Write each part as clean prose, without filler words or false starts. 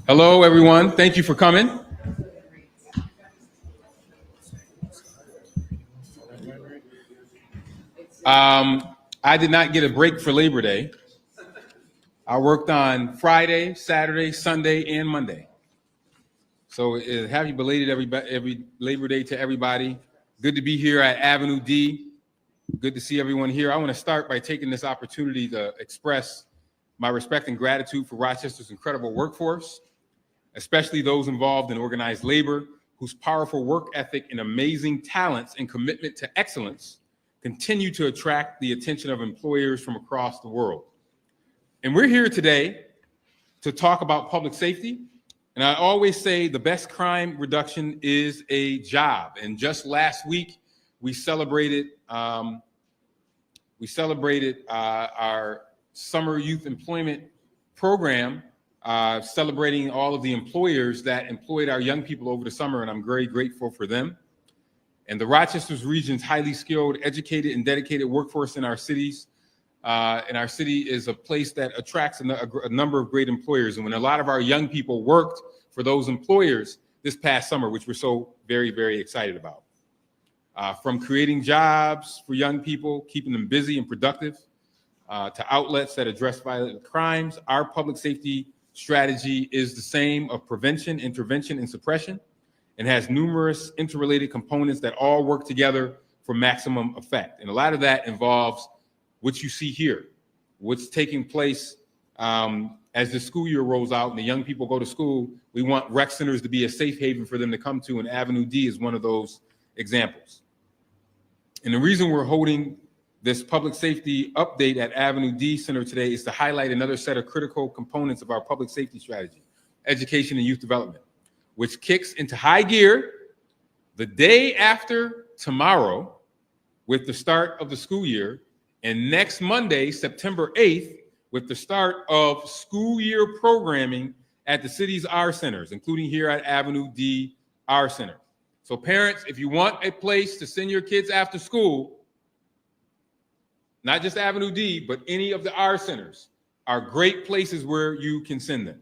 Hello, everyone. Thank you for coming. I did not get a break for Labor Day. I worked on Friday, Saturday, Sunday, and Monday. So happy belated every Labor Day to everybody. Good to be here at Avenue D. Good to see everyone here. I want to start by taking this opportunity to express my respect and gratitude for Rochester's incredible workforce, especially those involved in organized labor, whose powerful work ethic and amazing talents and commitment to excellence continue to attract the attention of employers from across the world. And we're here today to talk about public safety. And I always say the best crime reduction is a job. And just last week, we celebrated our summer youth employment program, celebrating all of the employers that employed our young people over the summer, and I'm very grateful for them. And the Rochester's region's highly skilled, educated, and dedicated workforce in our cities. And our city is a place that attracts a number of great employers. And when a lot of our young people worked for those employers this past summer, which we're so very, very excited about. From creating jobs for young people, keeping them busy and productive, to outlets that address violent crimes, our public safety strategy is the same of prevention, intervention, and suppression, and has numerous interrelated components that all work together for maximum effect. And a lot of that involves what you see here, what's taking place as the school year rolls out and the young people go to school. We want rec centers to be a safe haven for them to come to, and Avenue D is one of those examples. And the reason we're holding this public safety update at Avenue D Center today is to highlight another set of critical components of our public safety strategy, education and youth development, which kicks into high gear the day after tomorrow with the start of the school year, and next Monday, September 8th, with the start of school year programming at the city's R centers, including here at Avenue D R Center. So parents, if you want a place to send your kids after school, not just Avenue D, but any of the R centers are great places where you can send them.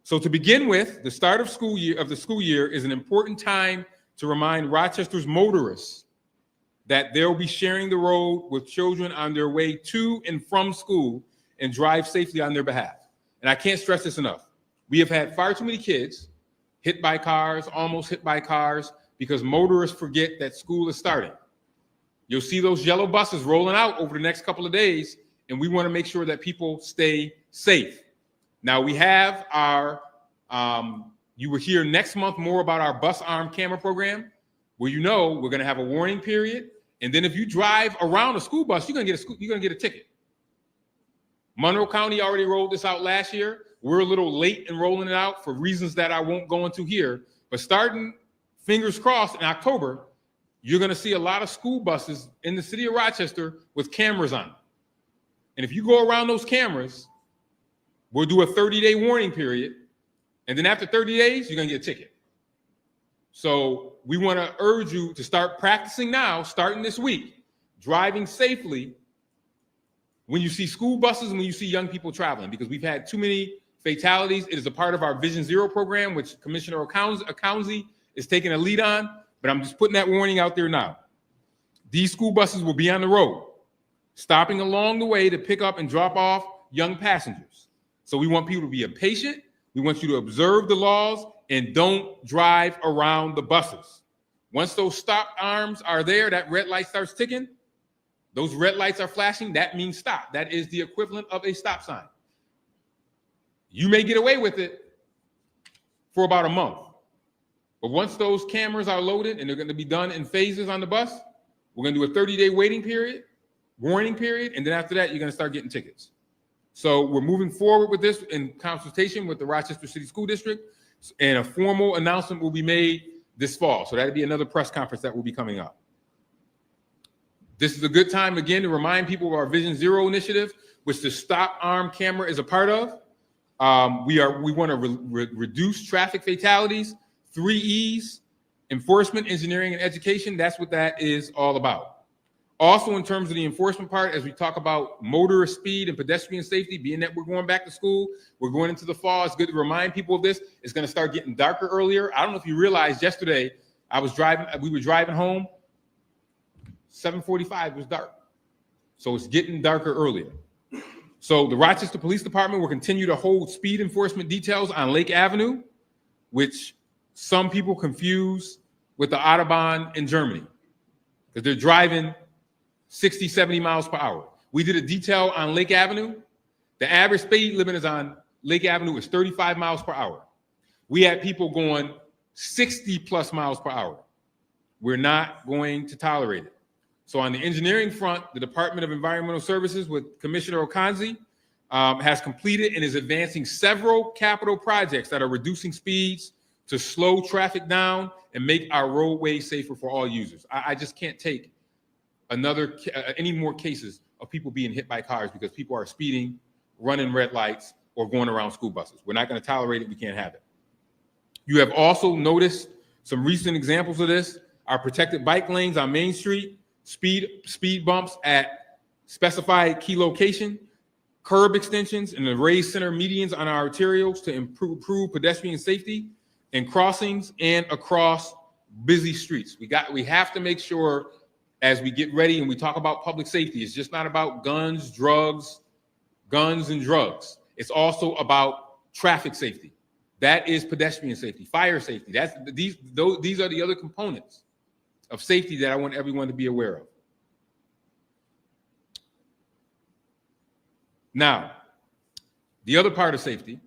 So to begin with, the start of the school year is an important time to remind Rochester's motorists that they'll be sharing the road with children on their way to and from school and drive safely on their behalf. And I can't stress this enough. We have had far too many kids hit by cars, almost hit by cars, because motorists forget that school is starting. You'll see those yellow buses rolling out over the next couple of days, and we want to make sure that people stay safe. Now, we have our, you will hear next month more about our bus armed camera program, where we're going to have a warning period. And then if you drive around a school bus, you're going to get a ticket. Monroe County already rolled this out last year. We're a little late in rolling it out for reasons that I won't go into here. But starting, fingers crossed, in October, you're going to see a lot of school buses in the city of Rochester with cameras on. And if you go around those cameras, we'll do a 30-day warning period. And then after 30 days, you're going to get a ticket. So we want to urge you to start practicing now, starting this week, driving safely when you see school buses and when you see young people traveling, because we've had too many fatalities. It is a part of our Vision Zero program, which Commissioner Accounzi is taking a lead on, but I'm just putting that warning out there now. These school buses will be on the road, stopping along the way to pick up and drop off young passengers. So we want people to be patient. We want you to observe the laws and don't drive around the buses. Once those stop arms are there, that red light starts ticking, those red lights are flashing, that means stop. That is the equivalent of a stop sign. You may get away with it for about a month. But once those cameras are loaded and they're going to be done in phases on the bus, we're going to do a 30-day waiting period, warning period, and then after that, you're going to start getting tickets. So we're moving forward with this in consultation with the Rochester City School District, and a formal announcement will be made this fall. So that'll be another press conference that will be coming up. This is a good time, again, to remind people of our Vision Zero initiative, which the Stop Armed Camera is a part of. We want to reduce traffic fatalities, 3 E's, enforcement, engineering, and education. That's what that is all about. Also, in terms of the enforcement part, as we talk about motorist speed and pedestrian safety, being that we're going back to school, we're going into the fall, it's good to remind people of this. It's going to start getting darker earlier. I don't know if you realized yesterday, we were driving home, 7:45 was dark. So it's getting darker earlier. So the Rochester Police Department will continue to hold speed enforcement details on Lake Avenue, which some people confuse with the Autobahn in Germany, because they're driving 60, 70 miles per hour. We did a detail on Lake Avenue. The average speed limit on Lake Avenue is 35 miles per hour. We had people going 60 plus miles per hour. We're not going to tolerate it. So on the engineering front, the Department of Environmental Services with Commissioner Accounzi has completed and is advancing several capital projects that are reducing speeds to slow traffic down and make our roadways safer for all users. I just can't take any more cases of people being hit by cars because people are speeding, running red lights, or going around school buses. We're not going to tolerate it. We can't have it. You have also noticed some recent examples of this. Our protected bike lanes on Main Street, speed bumps at specified key location, curb extensions, and the raised center medians on our arterials to improve pedestrian safety and crossings and across busy streets. We have to make sure, as we get ready and we talk about public safety, it's just not about guns and drugs. It's also about traffic safety. That is pedestrian safety, fire safety. These are the other components of safety that I want everyone to be aware of. Now, the other part of safety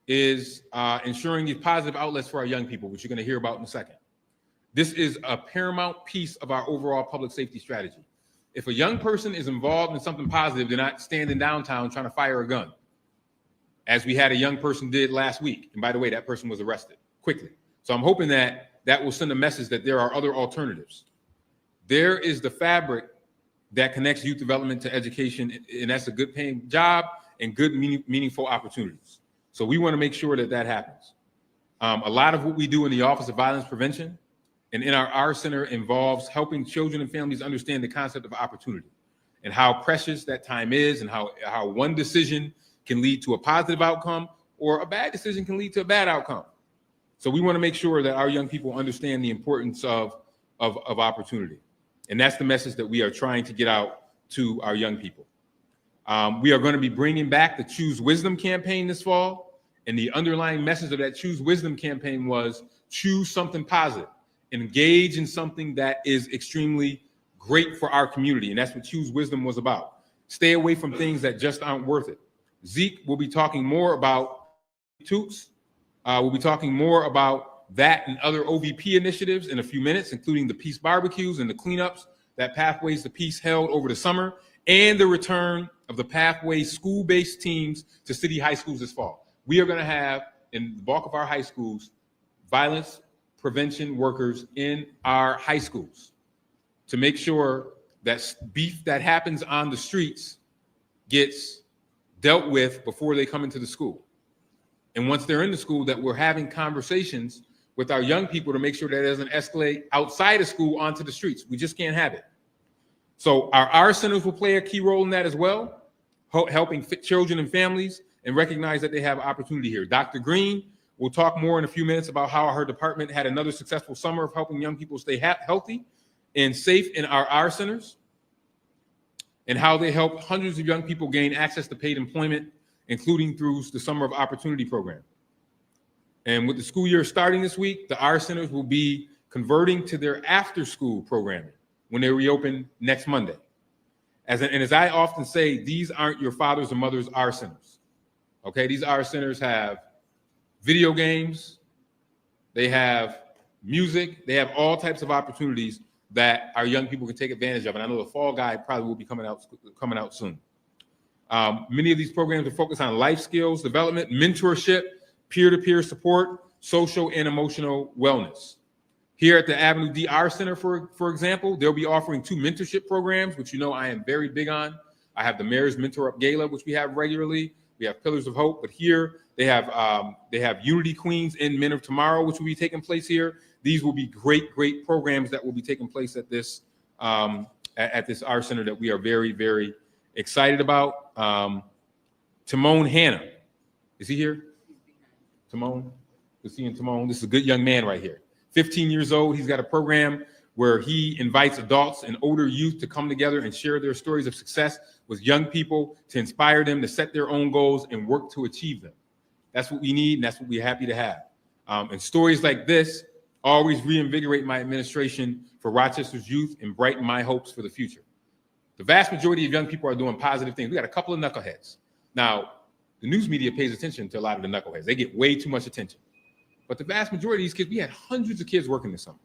is ensuring these positive outlets for our young people, which you're going to hear about in a second. This is a paramount piece of our overall public safety strategy. If a young person is involved in something positive, they're not standing downtown trying to fire a gun, as we had a young person did last week. And by the way, that person was arrested quickly. So I'm hoping that will send a message that there are other alternatives. There is the fabric that connects youth development to education, and that's a good paying job and good meaningful opportunities. So we want to make sure that happens. A lot of what we do in the Office of Violence Prevention and in our center involves helping children and families understand the concept of opportunity and how precious that time is, and how one decision can lead to a positive outcome or a bad decision can lead to a bad outcome. So we want to make sure that our young people understand the importance of opportunity. And that's the message that we are trying to get out to our young people. We are going to be bringing back the Choose Wisdom campaign this fall. And the underlying message of that Choose Wisdom campaign was choose something positive, engage in something that is extremely great for our community. And that's what Choose Wisdom was about. Stay away from things that just aren't worth it. Zeke will be talking more about Toots. We'll be talking more about that and other OVP initiatives in a few minutes, including the Peace barbecues and the cleanups that Pathways to Peace held over the summer, and the return of the Pathways school-based teams to city high schools this fall. We are going to have, in the bulk of our high schools, violence prevention workers in our high schools to make sure that beef that happens on the streets gets dealt with before they come into the school. And once they're in the school, that we're having conversations with our young people to make sure that it doesn't escalate outside of school onto the streets. We just can't have it. So our centers will play a key role in that as well, helping fit children and families and recognize that they have opportunity here. Dr. Green will talk more in a few minutes about how her department had another successful summer of helping young people stay healthy and safe in our centers, and how they helped hundreds of young people gain access to paid employment, including through the Summer of Opportunity program. And with the school year starting this week, the R centers will be converting to their after-school programming when they reopen next Monday. And as I often say, these aren't your father's or mother's R centers. Okay, these R centers have video games, they have music, they have all types of opportunities that our young people can take advantage of. And I know the fall guide probably will be coming out soon. Many of these programs are focused on life skills development, mentorship, peer-to-peer support, social and emotional wellness. Here at the Avenue DR Center, for example, they'll be offering 2 mentorship programs, which you know I am very big on. I have the Mayor's Mentor Up Gala, which we have regularly. We have Pillars of Hope, but here they have Unity Queens and Men of Tomorrow, which will be taking place here. These will be great programs that will be taking place at this R Center that we are very, very excited about. Timon Hanna, is he here? Timon, we're seeing Timon. This is a good young man right here. 15 years old. He's got a program where he invites adults and older youth to come together and share their stories of success with young people to inspire them to set their own goals and work to achieve them. That's what we need, and that's what we're happy to have. And stories like this always reinvigorate my administration for Rochester's youth and brighten my hopes for the future. The vast majority of young people are doing positive things. We got a couple of knuckleheads. Now, the news media pays attention to a lot of the knuckleheads. They get way too much attention. But the vast majority of these kids, we had hundreds of kids working this summer.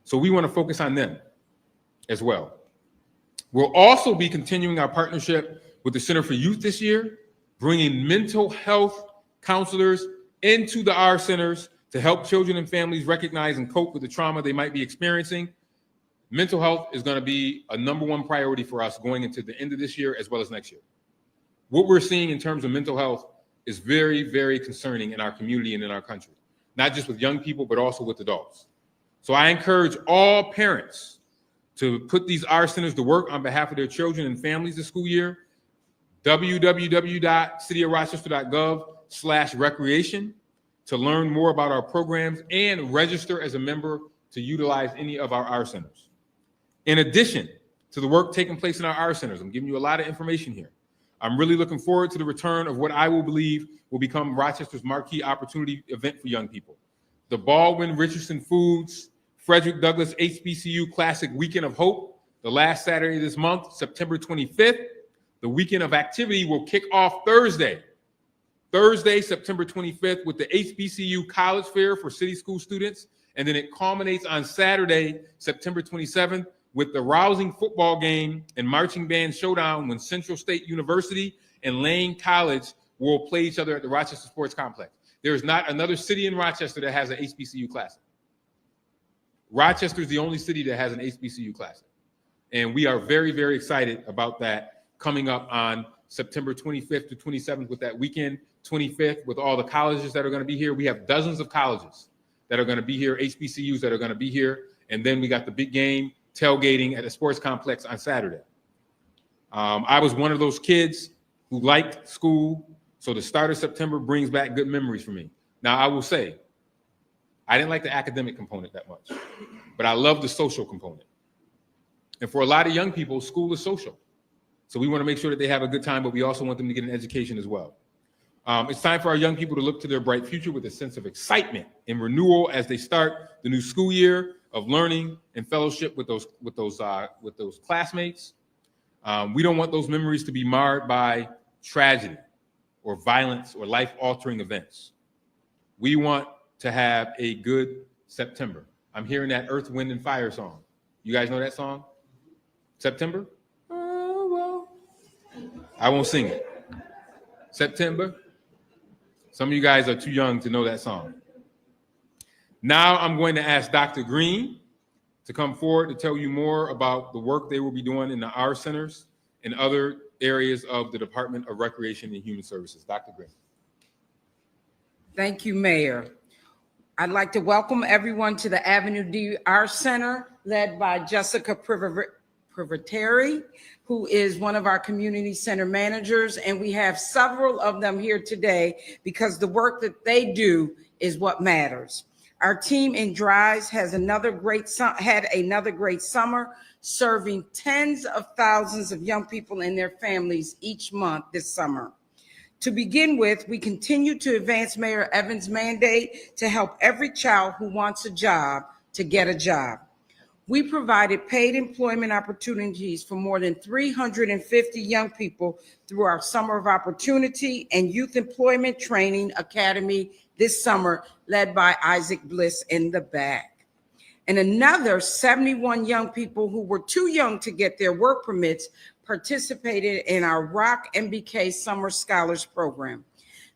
So we want to focus on them as well. We'll also be continuing our partnership with the Center for Youth this year, bringing mental health counselors into the R centers to help children and families recognize and cope with the trauma they might be experiencing. Mental health is going to be a #1 priority for us going into the end of this year as well as next year. What we're seeing in terms of mental health is very, very concerning in our community and in our country, not just with young people, but also with adults. So I encourage all parents to put these R centers to work on behalf of their children and families this school year. www.cityofrochester.gov/recreation to learn more about our programs and register as a member to utilize any of our R centers. In addition to the work taking place in our R centers, I'm giving you a lot of information here. I'm really looking forward to the return of what I will believe will become Rochester's marquee opportunity event for young people. The Baldwin Richardson Foods Frederick Douglass HBCU Classic Weekend of Hope, the last Saturday of this month, September 25th. The weekend of activity will kick off Thursday, September 25th, with the HBCU College Fair for city school students. And then it culminates on Saturday, September 27th, with the rousing football game and marching band showdown when Central State University and Lane College will play each other at the Rochester Sports Complex. There is not another city in Rochester that has an HBCU Classic. Rochester is the only city that has an HBCU Classic. And we are very, very excited about that coming up on September 25th to 27th with that weekend, 25th with all the colleges that are going to be here. We have dozens of colleges that are going to be here, HBCUs that are going to be here. And then we got the big game tailgating at the sports complex on Saturday. I was one of those kids who liked school. So the start of September brings back good memories for me. Now, I will say, I didn't like the academic component that much, but I love the social component. And for a lot of young people, school is social. So we want to make sure that they have a good time, but we also want them to get an education as well. It's time for our young people to look to their bright future with a sense of excitement and renewal as they start the new school year of learning and fellowship with those classmates. We don't want those memories to be marred by tragedy or violence or life-altering events. We want to have a good September. I'm hearing that Earth, Wind, and Fire song. You guys know that song? September? Oh, well. I won't sing it. September? Some of you guys are too young to know that song. Now I'm going to ask Dr. Green to come forward to tell you more about the work they will be doing in the R centers and other areas of the Department of Recreation and Human Services. Dr. Green. Thank you, Mayor. I'd like to welcome everyone to the Avenue D R Center, led by Jessica Privateri, who is one of our community center managers. And we have several of them here today because the work that they do is what matters. Our team in Dries had another great summer, serving tens of thousands of young people and their families each month this summer. To begin with, we continue to advance Mayor Evans' mandate to help every child who wants a job to get a job. We provided paid employment opportunities for more than 350 young people through our Summer of Opportunity and Youth Employment Training Academy this summer, led by Isaac Bliss in the back. And another 71 young people who were too young to get their work permits participated in our Rock MBK Summer Scholars Program.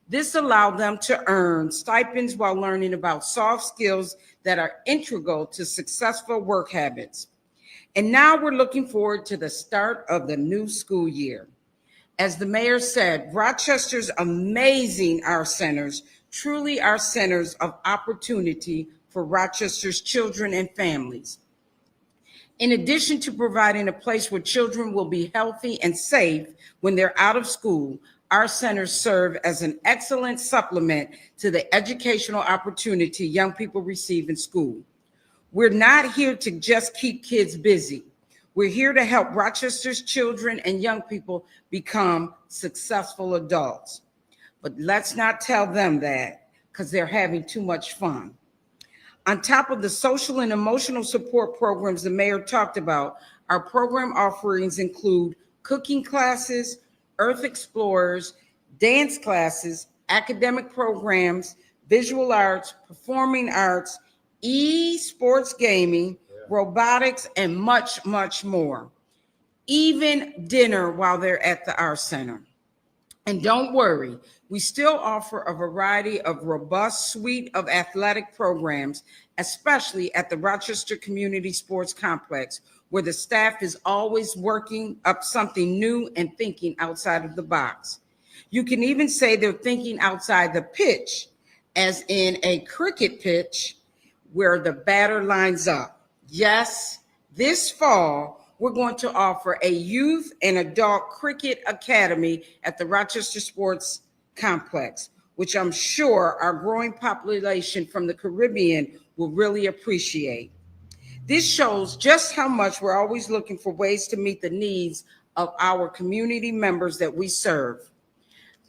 This allowed them to earn stipends while learning about soft skills that are integral to successful work habits. And now we're looking forward to the start of the new school year. As the mayor said, Rochester's amazing R centers truly are centers of opportunity for Rochester's children and families. In addition to providing a place where children will be healthy and safe when they're out of school, our centers serve as an excellent supplement to the educational opportunity young people receive in school. We're not here to just keep kids busy. We're here to help Rochester's children and young people become successful adults. But let's not tell them that because they're having too much fun. On top of the social and emotional support programs the mayor talked about, our program offerings include cooking classes, Earth Explorers, dance classes, academic programs, visual arts, performing arts, sports gaming, robotics, and much, much more. Even dinner while they're at the Art Center. And don't worry, we still offer a variety of robust suite of athletic programs, especially at the Rochester Community Sports Complex, where the staff is always working up something new and thinking outside of the box. You can even say they're thinking outside the pitch, as in a cricket pitch where the batter lines up. Yes, this fall, we're going to offer a youth and adult cricket academy at the Rochester Sports Complex, which I'm sure our growing population from the Caribbean will really appreciate. This shows just how much we're always looking for ways to meet the needs of our community members that we serve.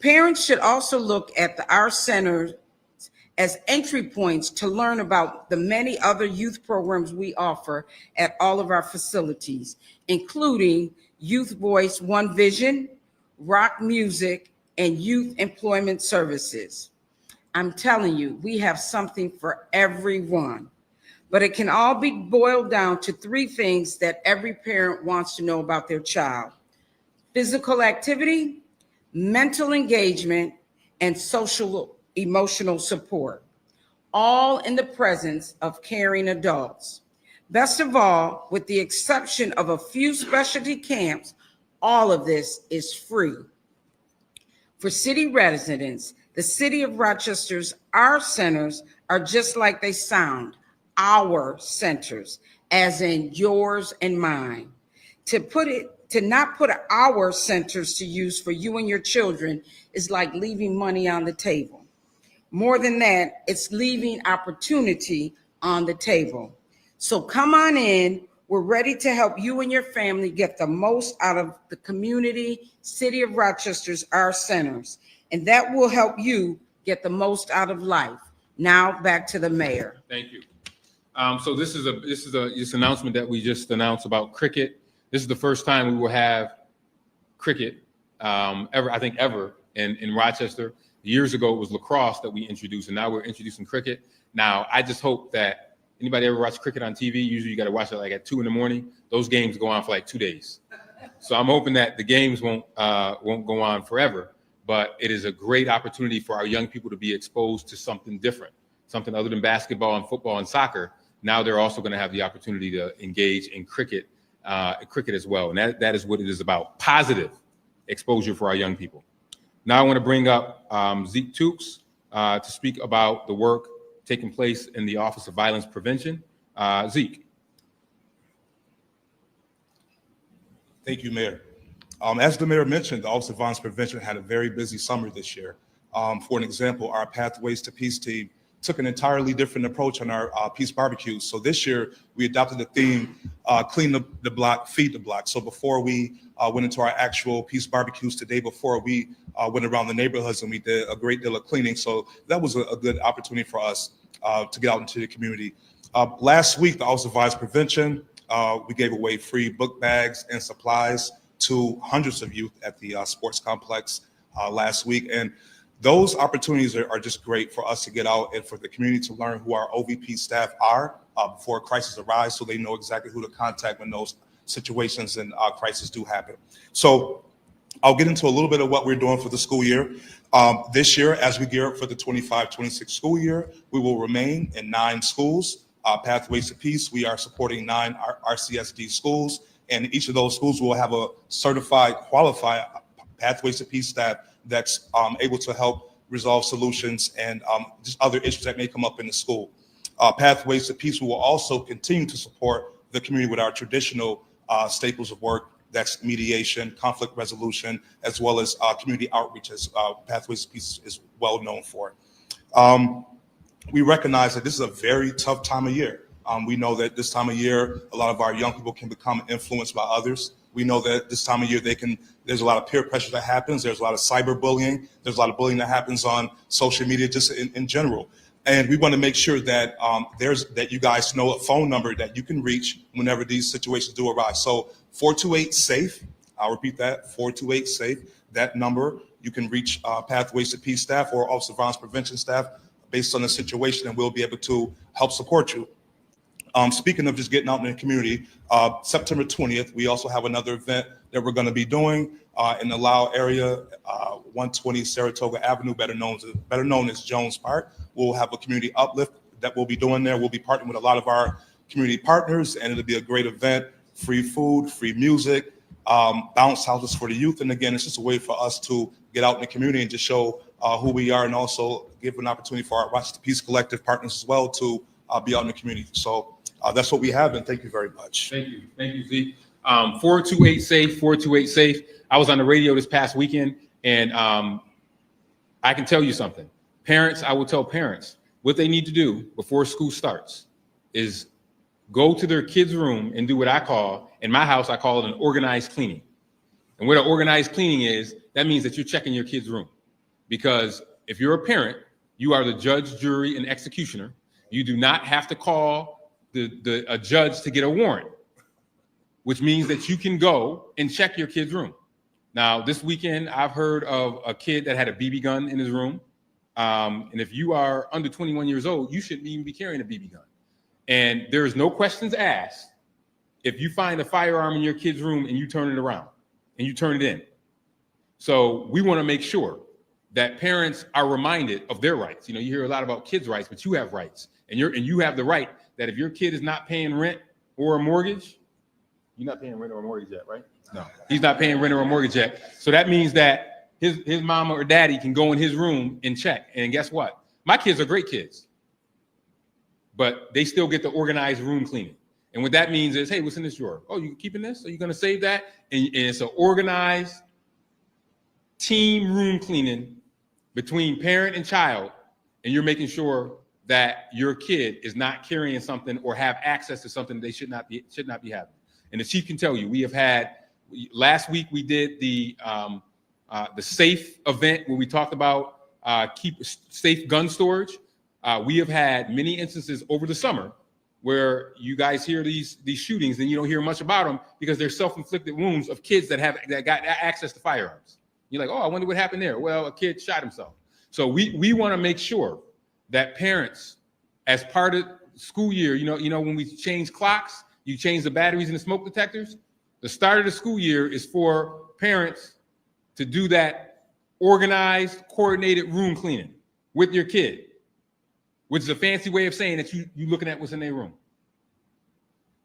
Parents should also look at our centers as entry points to learn about the many other youth programs we offer at all of our facilities, including Youth Voice One Vision, rock music, and youth employment services. I'm telling you, we have something for everyone, but it can all be boiled down to three things that every parent wants to know about their child: physical activity, mental engagement, and social emotional support, all in the presence of caring adults. Best of all, with the exception of a few specialty camps, all of this is free. For city residents, the City of Rochester's our centers are just like they sound, our centers, as in yours and mine. To not put our centers to use for you and your children is like leaving money on the table. More than that, it's leaving opportunity on the table. So come on in. We're ready to help you and your family get the most out of the community, City of Rochester's our centers. and that will help you get the most out of life. Now back to the mayor. Thank you. So this announcement that we just announced about cricket. This is the first time we will have cricket ever in Rochester. Years ago, it was lacrosse that we introduced, and now we're introducing cricket. Now, I just hope that anybody ever watch cricket on TV, usually you got to watch it like at 2 a.m. Those games go on for like 2 days. So I'm hoping that the games won't go on forever, but it is a great opportunity for our young people to be exposed to something different, something other than basketball and football and soccer. Now they're also going to have the opportunity to engage in cricket as well. And that is what it is about, positive exposure for our young people. Now I want to bring up Zeke Tukes to speak about the work taking place in the Office of Violence Prevention. Zeke. Thank you, Mayor. As the mayor mentioned, the Office of Violence Prevention had a very busy summer this year. For an example, our Pathways to Peace team took an entirely different approach on our Peace barbecues. So this year we adopted the theme, clean the block, feed the block. So before we went into our actual Peace barbecues today, before we went around the neighborhoods and we did a great deal of cleaning. So that was a good opportunity for us to get out into the community. Last week, the Office of Violence Prevention, we gave away free book bags and supplies to hundreds of youth at the sports complex last week. And those opportunities are just great for us to get out and for the community to learn who our OVP staff are before a crisis arises, so they know exactly who to contact when those situations and crises do happen. So I'll get into a little bit of what we're doing for the school year. This year, as we gear up for the 25-26 school year, we will remain in 9 schools. Pathways to Peace, we are supporting 9 RCSD schools, and each of those schools will have a certified, qualified Pathways to Peace staff that's able to help resolve solutions and just other issues that may come up in the school. Pathways to Peace, we will also continue to support the community with our traditional staples of work, that's mediation, conflict resolution, as well as community outreach, as Pathways to Peace is well known for. We recognize that this is a very tough time of year. We know that this time of year, a lot of our young people can become influenced by others. We know that this time of year, there's a lot of peer pressure that happens. There's a lot of cyberbullying. There's a lot of bullying that happens on social media, just in general. And we want to make sure that that you guys know a phone number that you can reach whenever these situations do arise. So 428-SAFE, I'll repeat that, 428-SAFE, that number, you can reach Pathways to Peace staff or Office of Violence Prevention staff based on the situation, and we'll be able to help support you. Speaking of just getting out in the community, September 20th, we also have another event that we're going to be doing in the Lau area, 120 Saratoga Avenue, better known as Jones Park. We'll have a community uplift that we'll be doing there. We'll be partnering with a lot of our community partners, and it'll be a great event. Free food, free music, bounce houses for the youth. And again, it's just a way for us to get out in the community and just show who we are, and also give an opportunity for our Rochester Peace Collective partners as well to be out in the community. So that's what we have, and thank you very much. Thank you, Zeke. 428-SAFE, 428-SAFE. I was on the radio this past weekend, and I can tell you something. Parents, I will tell parents what they need to do before school starts is go to their kid's room and do what I call, in my house, I call it an organized cleaning. And what an organized cleaning is, that means that you're checking your kid's room. Because if you're a parent, you are the judge, jury, and executioner. You do not have to call a judge to get a warrant, which means that you can go and check your kid's room. Now, this weekend, I've heard of a kid that had a BB gun in his room. And if you are under 21 years old, you shouldn't even be carrying a BB gun. And there is no questions asked if you find a firearm in your kid's room and you turn it around and you turn it in. So we want to make sure that parents are reminded of their rights. You know, you hear a lot about kids' rights, but you have rights. And you have the right that if your kid is not paying rent or a mortgage, you're not paying rent or a mortgage yet, right? No, he's not paying rent or a mortgage yet. So that means that his mama or daddy can go in his room and check. And guess what? My kids are great kids, but they still get the organized room cleaning. And what that means is, hey, what's in this drawer? Oh, you keeping this? Are you going to save that? And it's an organized team room cleaning between parent and child, and you're making sure that your kid is not carrying something or have access to something they should not be having. And the chief can tell you, we have had, last week we did the the safe event where we talked about keep safe gun storage. We have had many instances over the summer where you guys hear these shootings and you don't hear much about them because they're self-inflicted wounds of kids that got access to firearms. You're like, oh, I wonder what happened there. Well, a kid shot himself. So we want to make sure that parents, as part of school year, when we change clocks, you change the batteries in the smoke detectors. The start of the school year is for parents to do that organized, coordinated room cleaning with your kid, which is a fancy way of saying that you looking at what's in their room.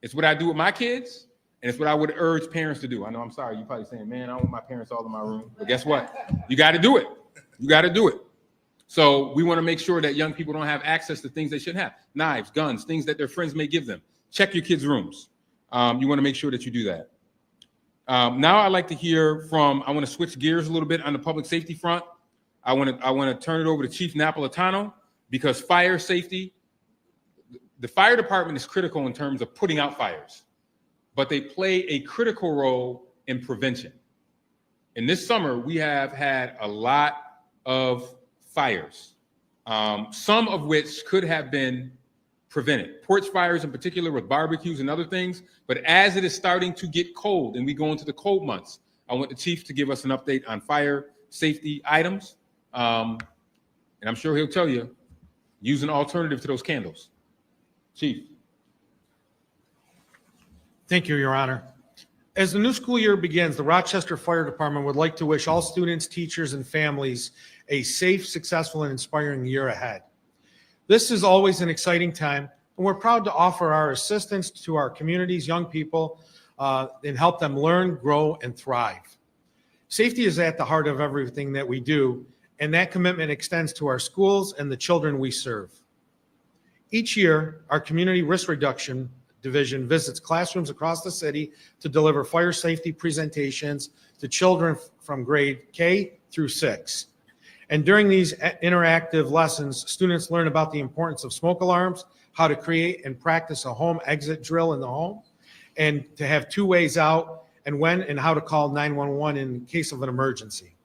It's what I do with my kids, and it's what I would urge parents to do. I know, I'm sorry, you're probably saying, man, I don't want my parents all in my room. But guess what? You got to do it. You got to do it. So we want to make sure that young people don't have access to things they shouldn't have. Knives, guns, things that their friends may give them. Check your kids' rooms. You want to make sure that you do that. Now I'd like to hear from, I want to switch gears a little bit on the public safety front. I want to turn it over to Chief Napolitano, because fire safety, the fire department is critical in terms of putting out fires, but they play a critical role in prevention. In this summer, we have had a lot of fires, some of which could have been prevented. Porch fires in particular, with barbecues and other things. But as it is starting to get cold and we go into the cold months, I want the chief to give us an update on fire safety items. And I'm sure he'll tell you, use an alternative to those candles. Chief. Thank you, Your Honor. As the new school year begins, the Rochester Fire Department would like to wish all students, teachers, and families a safe, successful, and inspiring year ahead. This is always an exciting time, and we're proud to offer our assistance to our community's young people and help them learn, grow, and thrive. Safety is at the heart of everything that we do, and that commitment extends to our schools and the children we serve. Each year, our Community Risk Reduction Division visits classrooms across the city to deliver fire safety presentations to children from grade K through 6. And during these interactive lessons, students learn about the importance of smoke alarms, how to create and practice a home exit drill in the home, and to have 2 ways out, and when and how to call 911 in case of an emergency.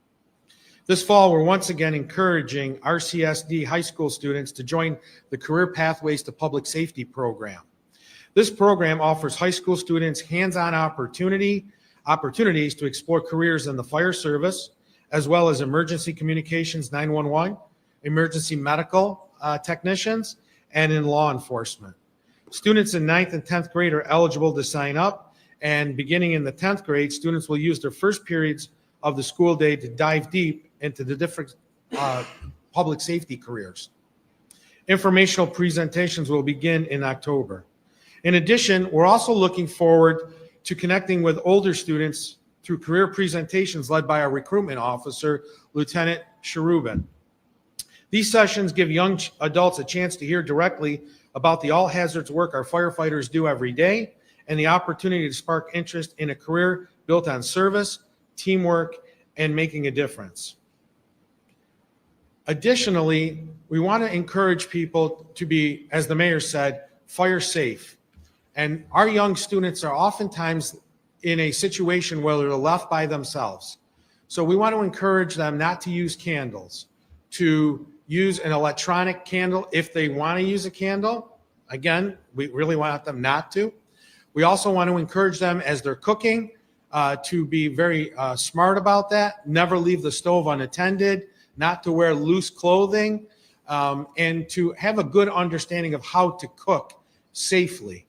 This fall, we're once again encouraging RCSD high school students to join the Career Pathways to Public Safety program. This program offers high school students hands-on opportunities to explore careers in the fire service, as well as emergency communications, 911, emergency medical technicians, and in law enforcement. Students in 9th and 10th grade are eligible to sign up, and beginning in the 10th grade, students will use their first periods of the school day to dive deep into the different public safety careers. Informational presentations will begin in October. In addition, we're also looking forward to connecting with older students through career presentations led by our recruitment officer, Lieutenant Cherubin. These sessions give young adults a chance to hear directly about the all hazards work our firefighters do every day, and the opportunity to spark interest in a career built on service, teamwork, and making a difference. Additionally, we want to encourage people to be, as the mayor said, fire safe. And our young students are oftentimes in a situation where they're left by themselves. So we want to encourage them not to use candles, to use an electronic candle if they want to use a candle. Again, we really want them not to. We also want to encourage them as they're cooking to be very smart about that, never leave the stove unattended, not to wear loose clothing, and to have a good understanding of how to cook safely.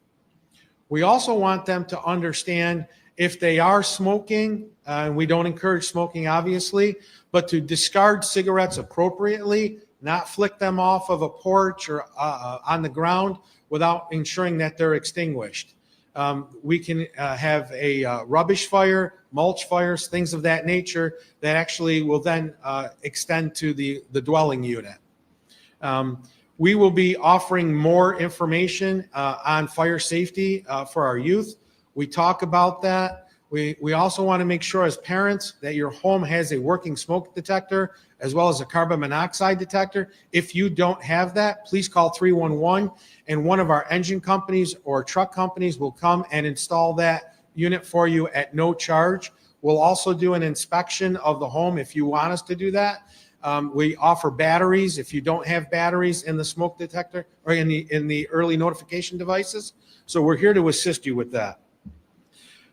We also want them to understand if they are smoking, and we don't encourage smoking, obviously, but to discard cigarettes appropriately, not flick them off of a porch or on the ground without ensuring that they're extinguished. We can have a rubbish fire, mulch fires, things of that nature that actually will then extend to the dwelling unit. We will be offering more information on fire safety for our youth. We talk about that. We also want to make sure as parents that your home has a working smoke detector as well as a carbon monoxide detector. If you don't have that, please call 311 and one of our engine companies or truck companies will come and install that unit for you at no charge. We'll also do an inspection of the home if you want us to do that. We offer batteries if you don't have batteries in the smoke detector or in the early notification devices. So we're here to assist you with that.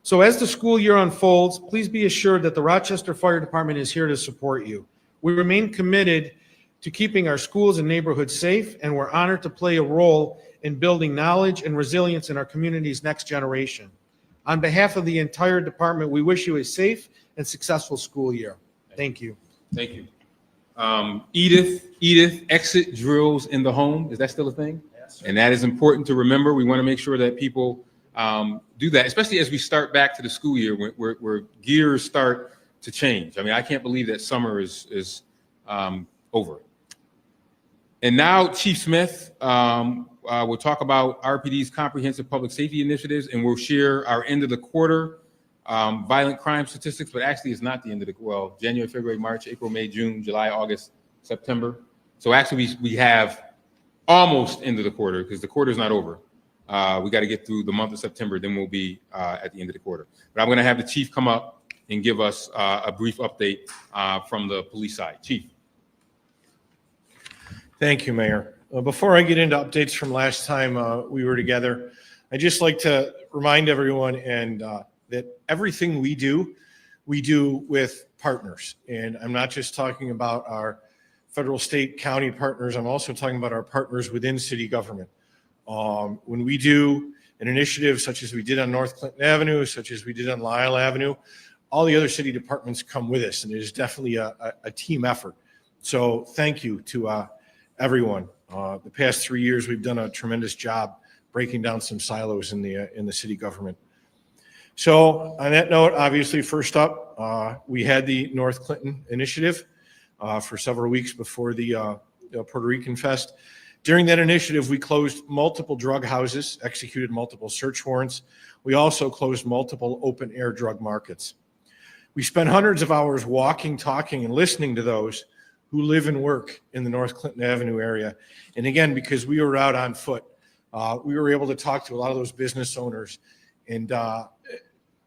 So as the school year unfolds, please be assured that the Rochester Fire Department is here to support you. We remain committed to keeping our schools and neighborhoods safe, and we're honored to play a role in building knowledge and resilience in our community's next generation. On behalf of the entire department, we wish you a safe and successful school year. Thank you. Thank you. Edith, exit drills in the home. Is that still a thing? Yes, sir. And that is important to remember. We want to make sure that people do that, especially as we start back to the school year where gears start to change. I mean, I can't believe that summer is over. And now Chief Smith will talk about RPD's comprehensive public safety initiatives, and we'll share our end of the quarter violent crime statistics, but actually it's not the end of the, January, February, March, April, May, June, July, August, September. So actually we have almost end of the quarter because the quarter is not over. We got to get through the month of September, then we'll be at the end of the quarter. But I'm going to have the chief come up and give us a brief update from the police side. Chief. Thank you, Mayor. Before I get into updates from last time we were together, I'd just like to remind everyone that everything we do with partners. And I'm not just talking about our federal, state, county partners. I'm also talking about our partners within city government. When we do an initiative such as we did on North Clinton Avenue, such as we did on Lyle Avenue, all the other city departments come with us, and it is definitely a team effort. So thank you to everyone. The past 3 years, we've done a tremendous job breaking down some silos in the city government. So on that note, obviously, first up, we had the North Clinton initiative for several weeks before the Puerto Rican Fest. During that initiative, we closed multiple drug houses, executed multiple search warrants. We also closed multiple open-air drug markets. We spent hundreds of hours walking, talking, and listening to those who live and work in the North Clinton Avenue area. And again, because we were out on foot, we were able to talk to a lot of those business owners and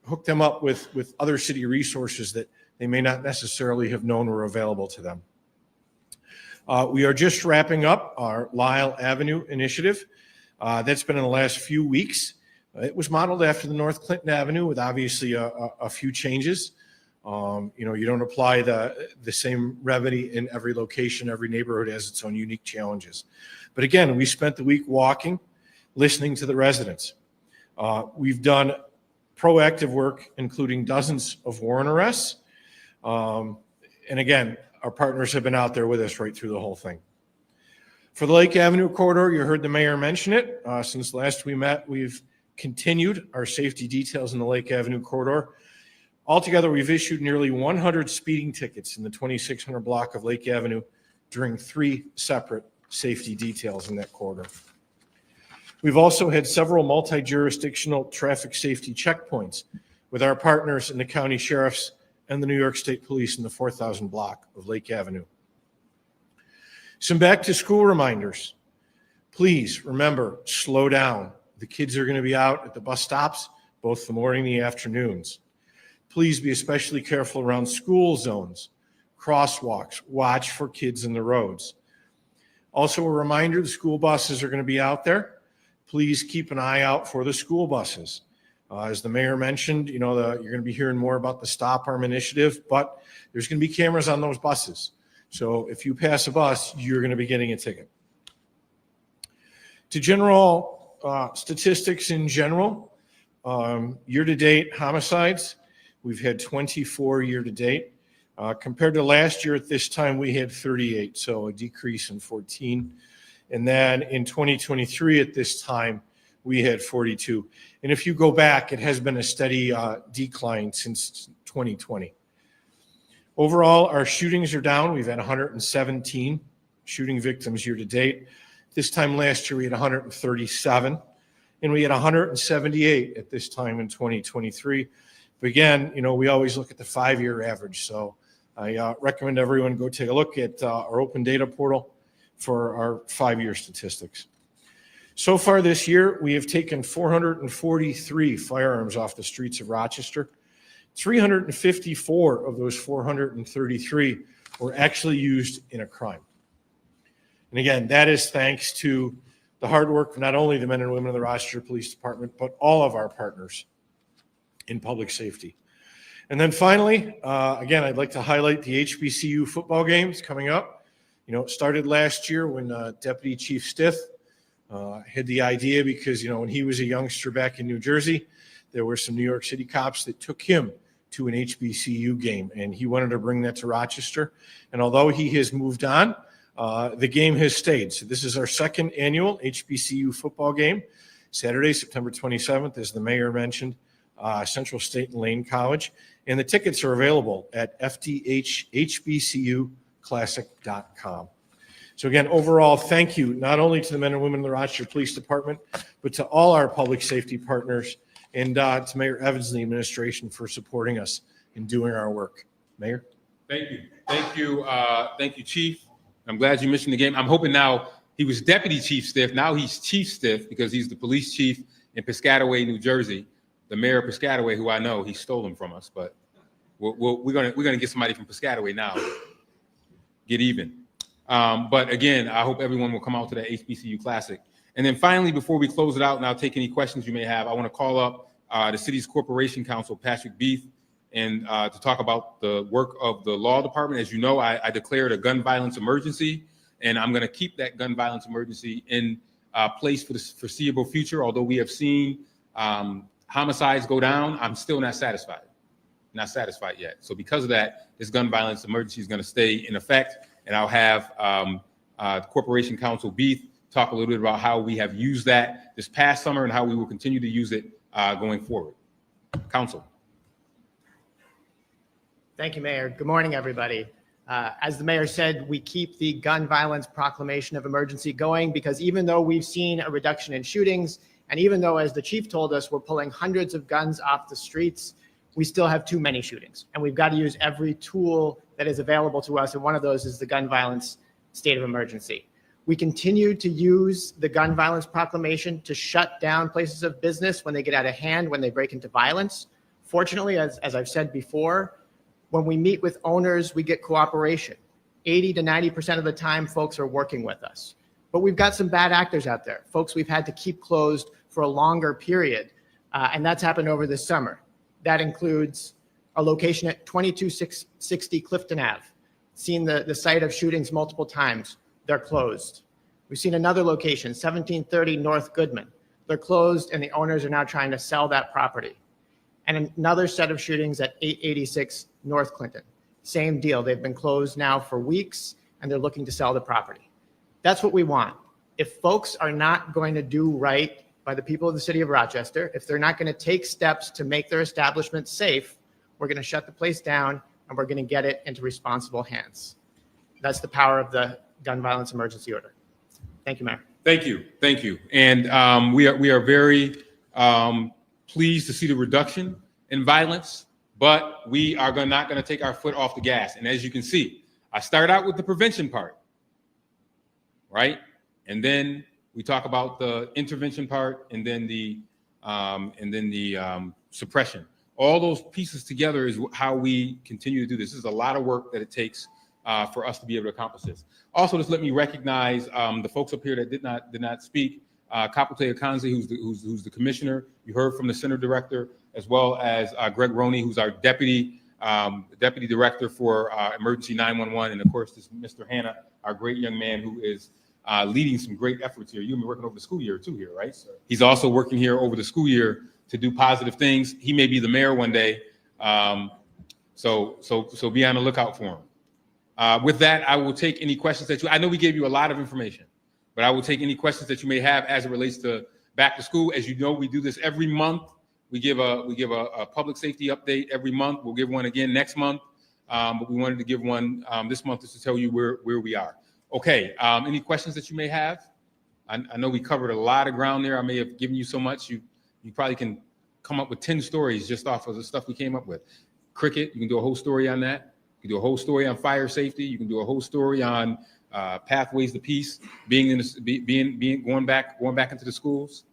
hook them up with other city resources that they may not necessarily have known were available to them. We are just wrapping up our Lyle Avenue initiative. That's been in the last few weeks. It was modeled after the North Clinton Avenue with obviously a few changes. You don't apply the same remedy in every location. Every neighborhood has its own unique challenges. But again, we spent the week walking, listening to the residents. We've done proactive work, including dozens of warrant arrests. And again, our partners have been out there with us right through the whole thing. For the Lake Avenue corridor, you heard the mayor mention it. Since last we met, we've continued our safety details in the Lake Avenue corridor. Altogether, we've issued nearly 100 speeding tickets in the 2600 block of Lake Avenue during 3 separate safety details in that corridor. We've also had several multi-jurisdictional traffic safety checkpoints with our partners in the county sheriffs and the New York State Police in the 4000 block of Lake Avenue. Some back to school reminders. Please remember, slow down. The kids are going to be out at the bus stops, both the morning and the afternoons. Please be especially careful around school zones, crosswalks, watch for kids in the roads. Also a reminder, the school buses are going to be out there. Please keep an eye out for the school buses. As the mayor mentioned, you're going to be hearing more about the Stop Arm initiative, but there's going to be cameras on those buses. So if you pass a bus, you're going to be getting a ticket. To general statistics in general, year-to-date homicides, we've had 24 year-to-date. Compared to last year at this time, we had 38, so a decrease in 14. And then in 2023 at this time, we had 42. And if you go back, it has been a steady decline since 2020. Overall, our shootings are down. We've had 117 shooting victims year to date. This time last year, we had 137, and we had 178 at this time in 2023. But again, we always look at the 5-year average. So I recommend everyone go take a look at our open data portal for our 5-year statistics. So far this year, we have taken 443 firearms off the streets of Rochester. 354 of those 433 were actually used in a crime. And again, that is thanks to the hard work of not only the men and women of the Rochester Police Department, but all of our partners in public safety. And then finally, again, I'd like to highlight the HBCU football games coming up. You know, it started last year when Deputy Chief Stith had the idea because, you know, when he was a youngster back in New Jersey, there were some New York City cops that took him to an HBCU game, and he wanted to bring that to Rochester. And although he has moved on, the game has stayed. So this is our second annual HBCU football game, Saturday, September 27th, as the mayor mentioned, Central State and Lane College. And the tickets are available at fdhhbcuclassic.com. So again, overall, thank you not only to the men and women of the Rochester Police Department, but to all our public safety partners and to Mayor Evans and the administration for supporting us in doing our work. Mayor? Thank you. Thank you. Thank you, Chief. I'm glad you mentioned the game. I'm hoping now he was Deputy Chief Stiff. Now he's Chief Stiff because he's the police chief in Piscataway, New Jersey. The mayor of Piscataway, who I know, he stole him from us, but we're gonna get somebody from Piscataway now. Get even. But again, I hope everyone will come out to the HBCU Classic. And then finally, before we close it out, and I'll take any questions you may have, I want to call up the city's corporation counsel, Patrick Beef, and to talk about the work of the law department. As you know, I declared a gun violence emergency, and I'm going to keep that gun violence emergency in place for the foreseeable future. Although we have seen homicides go down, I'm still not satisfied yet. So because of that, this gun violence emergency is going to stay in effect, and I'll have Corporation Counsel Beef talk a little bit about how we have used that this past summer and how we will continue to use it going forward. Counsel. Thank you, Mayor. Good morning, everybody. As the mayor said, we keep the gun violence proclamation of emergency going because even though we've seen a reduction in shootings, and even though, as the chief told us, we're pulling hundreds of guns off the streets, we still have too many shootings. And we've got to use every tool that is available to us. And one of those is the gun violence state of emergency. We continue to use the gun violence proclamation to shut down places of business when they get out of hand, when they break into violence. Fortunately, as I've said before, when we meet with owners, we get cooperation. 80 to 90% of the time, folks are working with us. But we've got some bad actors out there, folks we've had to keep closed for a longer period. And that's happened over this summer. That includes a location at 2260 Clifton Ave. Seen the site of shootings multiple times. They're closed. We've seen another location, 1730 North Goodman. They're closed and the owners are now trying to sell that property. And another set of shootings at 886 North Clinton. Same deal. They've been closed now for weeks and they're looking to sell the property. That's what we want. If folks are not going to do right by the people of the city of Rochester, if they're not going to take steps to make their establishment safe, we're going to shut the place down and we're going to get it into responsible hands. That's the power of the gun violence emergency order. Thank you, Mayor. Thank you. Thank you. And we are very pleased to see the reduction in violence, but we are not going to take our foot off the gas. And as you can see, I started out with the prevention part, right? And then we talk about the intervention part, and then the suppression. All those pieces together is how we continue to do this. This is a lot of work that it takes for us to be able to accomplish this. Also, just let me recognize the folks up here that did not speak. Kapute Akanzi, who's the commissioner. You heard from the center director, as well as Greg Roney, who's our deputy director for emergency 911, and of course, this Mr. Hanna, our great young man who is leading some great efforts here. You've been working over the school year too here, right? Sir. He's also working here over the school year to do positive things. He may be the mayor one day, so be on the lookout for him. With that, I will take any questions that I know we gave you a lot of information, but I will take any questions that you may have as it relates to back to school. As you know, we do this every month. We give a public safety update every month. We'll give one again next month, but we wanted to give one this month just to tell you where we are. Okay, any questions that you may have? I know we covered a lot of ground there. I may have given you so much. You probably can come up with 10 stories just off of the stuff we came up with. Cricket, you can do a whole story on that. You can do a whole story on fire safety. You can do a whole story on pathways to peace, going back into the schools.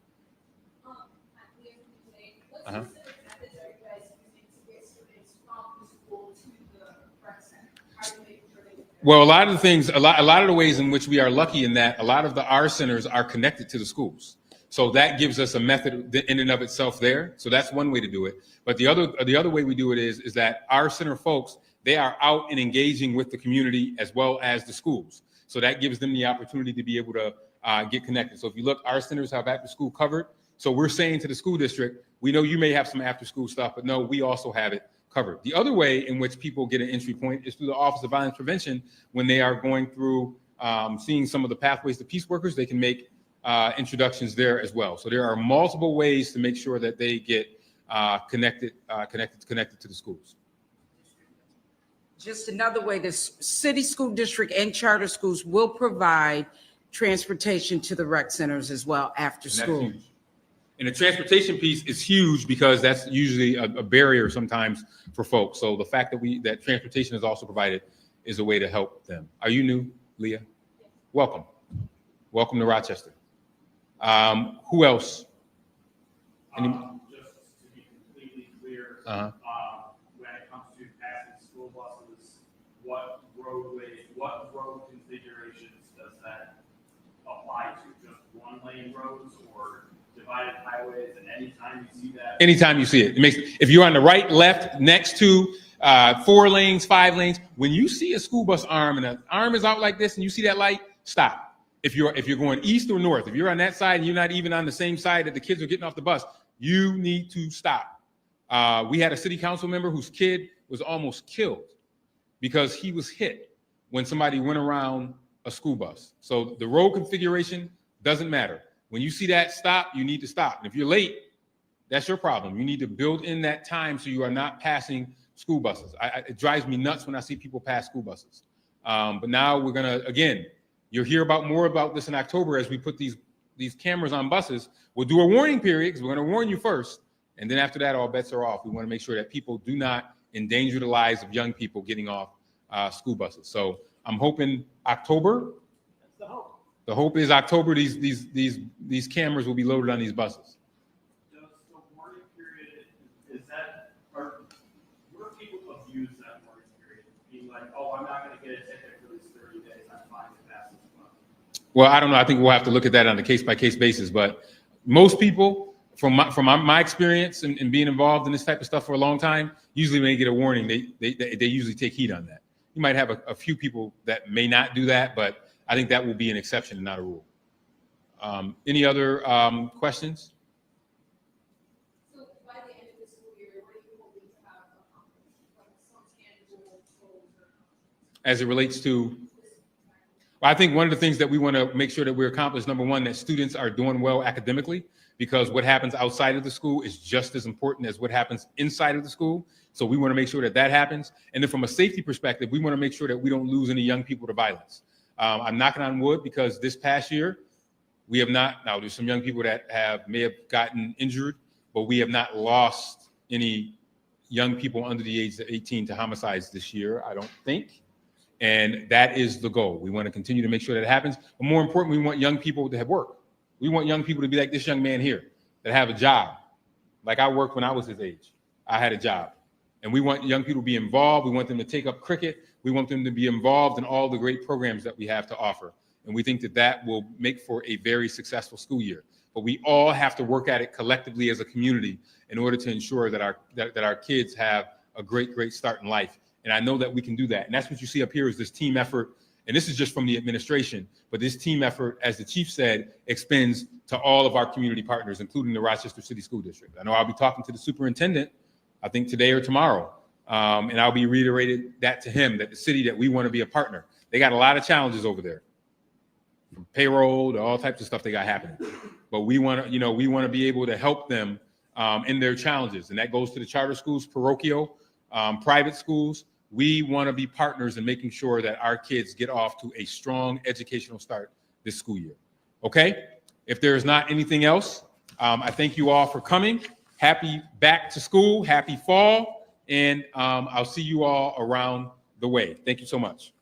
Well, a lot of the things, a lot of the ways in which we are lucky in that a lot of the R centers are connected to the schools. So that gives us a method in and of itself there. So that's one way to do it. But the other way we do it is that our center folks, they are out and engaging with the community as well as the schools. So that gives them the opportunity to be able to get connected. So if you look, our centers have after school covered. So we're saying to the school district, we know you may have some after school stuff, but no, we also have it covered. The other way in which people get an entry point is through the Office of Violence Prevention. When they are going through seeing some of the pathways to peace workers, they can make introductions there as well. So there are multiple ways to make sure that they get connected to the schools. Just another way, the city school district and charter schools will provide transportation to the rec centers as well after school. Huge. And the transportation piece is huge because that's usually a barrier sometimes for folks. So the fact that transportation is also provided is a way to help them. Are you new, Leah? Welcome. Welcome to Rochester. Who else? Just to be completely clear, when it comes to passing school buses, what road configurations does that apply to? Just one lane roads or divided highways? And anytime you see that, Anytime you see it, if you're on the right, left, next to 4 lanes, 5 lanes, when you see a school bus arm and an arm is out like this and you see that light, stop. If you're going east or north, if you're on that side and you're not even on the same side that the kids are getting off the bus, you need to stop. We had a city council member whose kid was almost killed because he was hit when somebody went around a school bus. So the road configuration doesn't matter. When you see that stop, you need to stop. And if you're late, that's your problem. You need to build in that time so you are not passing school buses. It drives me nuts when I see people pass school buses. But now we're gonna, again, you'll hear more about this in October as we put these cameras on buses. We'll do a warning period because we're going to warn you first. And then after that, all bets are off. We want to make sure that people do not endanger the lives of young people getting off school buses. So I'm hoping October. that's the hope. The hope is October, these cameras will be loaded on these buses. Does the warning period, is that, or what if people abuse that warning period? Being like, oh, I'm not going to get a ticket for these 30 days, I'm fine to pass this bus. Well, I don't know. I think we'll have to look at that on a case-by-case basis. But most people, from my experience and being involved in this type of stuff for a long time, usually when they get a warning, they usually take heed on that. You might have a few people that may not do that, but I think that will be an exception and not a rule. Any other questions? So by the end of the school year, what are you hoping to have accomplished? Like some tangible goals or As it relates to, I think one of the things that we want to make sure that we accomplish, number one, that students are doing well academically, because what happens outside of the school is just as important as what happens inside of the school. So we want to make sure that that happens. And then from a safety perspective, we want to make sure that we don't lose any young people to violence. I'm knocking on wood because this past year, we have not, now there's some young people that may have gotten injured, but we have not lost any young people under the age of 18 to homicides this year, I don't think. And that is the goal. We want to continue to make sure that it happens. But more important, we want young people to have work. We want young people to be like this young man here, that have a job. Like I worked when I was his age. I had a job. And we want young people to be involved. We want them to take up cricket. We want them to be involved in all the great programs that we have to offer. And we think that that will make for a very successful school year. But we all have to work at it collectively as a community in order to ensure that our kids have a great start in life. And I know that we can do that. And that's what you see up here is this team effort. And this is just from the administration, but this team effort, as the chief said, extends to all of our community partners, including the Rochester City School District. I know I'll be talking to the superintendent, I think today or tomorrow. And I'll be reiterating that to him, that the city, that we want to be a partner. They got a lot of challenges over there, from payroll to all types of stuff they got happening. But we want to be able to help them in their challenges. And that goes to the charter schools, parochial, private schools. We want to be partners in making sure that our kids get off to a strong educational start this school year. Okay? If there's not anything else, I thank you all for coming. Happy back to school, happy fall, and I'll see you all around the way. Thank you so much.